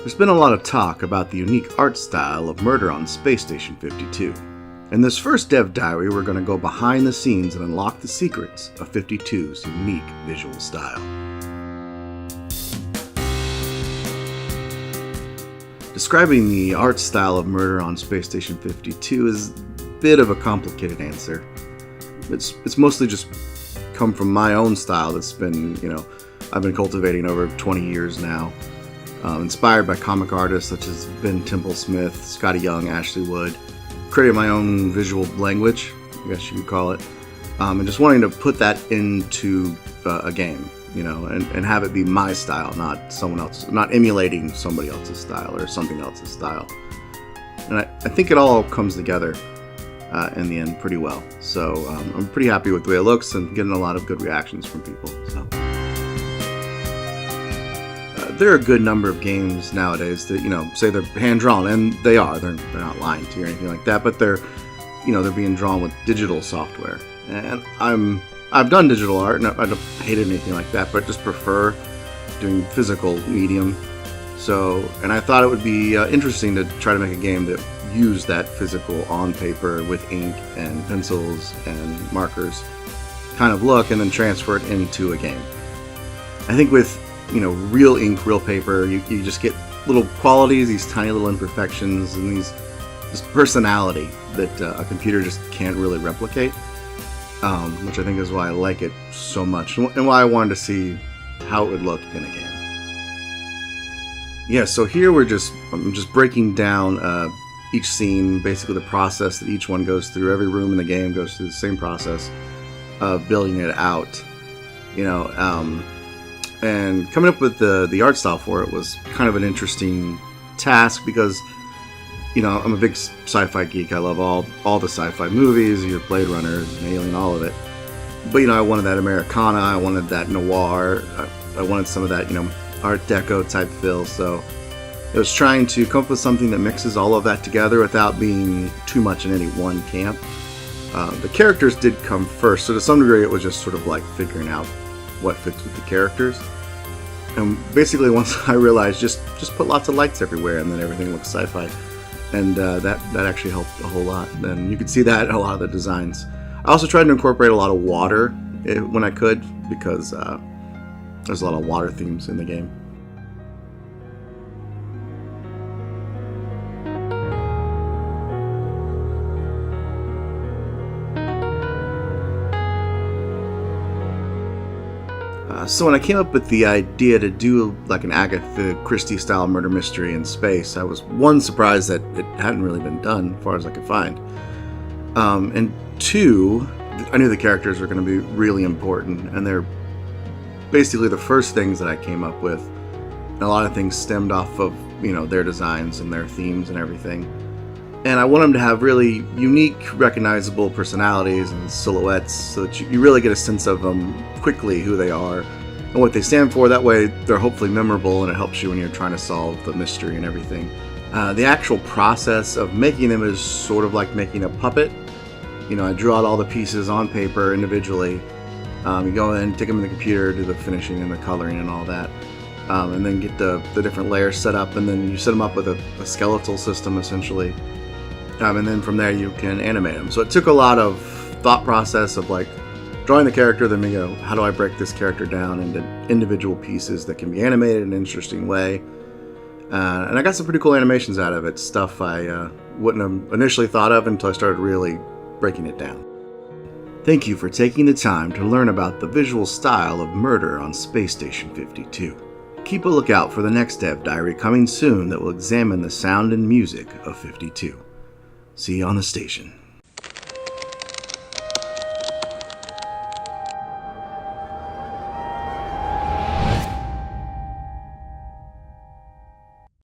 There's been a lot of talk about the unique art style of Murder on Space Station 52. In this first dev diary, we're going to go behind the scenes and unlock the secrets of 52's unique visual style. Describing the art style of Murder on Space Station 52 is a bit of a complicated answer. It's mostly just come from my own style that's been, I've been cultivating over 20 years now. Inspired by comic artists such as Ben Temple-Smith, Scotty Young, Ashley Wood. Created my own visual language, I guess you could call it. And just wanting to put that into a game, and have it be my style, not someone else, not emulating somebody else's style or something else's style. And I think it all comes together in the end pretty well. So I'm pretty happy with the way it looks and getting a lot of good reactions from people. So. There are a good number of games nowadays that, say they're hand-drawn, and they are. They're not lying to you or anything like that, but they're being drawn with digital software. And I've done digital art, and I don't hate anything like that, but just prefer doing physical medium. So, and I thought it would be interesting to try to make a game that used that physical on paper with ink and pencils and markers kind of look, and then transfer it into a game. I think with real ink, real paper, you just get little qualities, these tiny little imperfections, and this personality that a computer just can't really replicate, which I think is why I like it so much, and why I wanted to see how it would look in a game. Yeah, so here I'm just breaking down each scene, basically the process that each one goes through. Every room in the game goes through the same process of building it out, and coming up with the art style for it was kind of an interesting task because, I'm a big sci-fi geek. I love all the sci-fi movies, your Blade Runners, and Alien, all of it. But, I wanted that Americana, I wanted that noir, I wanted some of that, Art Deco type feel. So it was trying to come up with something that mixes all of that together without being too much in any one camp. The characters did come first, so to some degree it was just sort of like figuring out what fits with the characters. And basically once I realized just put lots of lights everywhere and then everything looks sci-fi, and that actually helped a whole lot. And you could see that in a lot of the designs. I also tried to incorporate a lot of water when I could, because there's a lot of water themes in the game. So when I came up with the idea to do like an Agatha Christie style murder mystery in space, I was surprised that it hadn't really been done as far as I could find. And two, I knew the characters were going to be really important, and they're basically the first things that I came up with. And a lot of things stemmed off of, their designs and their themes and everything. And I want them to have really unique, recognizable personalities and silhouettes so that you really get a sense of them quickly, who they are and what they stand for. That way they're hopefully memorable, and it helps you when you're trying to solve the mystery and everything. The actual process of making them is sort of like making a puppet. I drew out all the pieces on paper individually. You go in, take them in the computer, do the finishing and the coloring and all that. And then get the different layers set up, and then you set them up with a skeletal system essentially. And then from there you can animate them. So it took a lot of thought process of like drawing the character, then how do I break this character down into individual pieces that can be animated in an interesting way. And I got some pretty cool animations out of it, stuff I wouldn't have initially thought of until I started really breaking it down. Thank you for taking the time to learn about the visual style of Murder on Space Station 52. Keep a lookout for the next dev diary coming soon that will examine the sound and music of 52. See you on the station.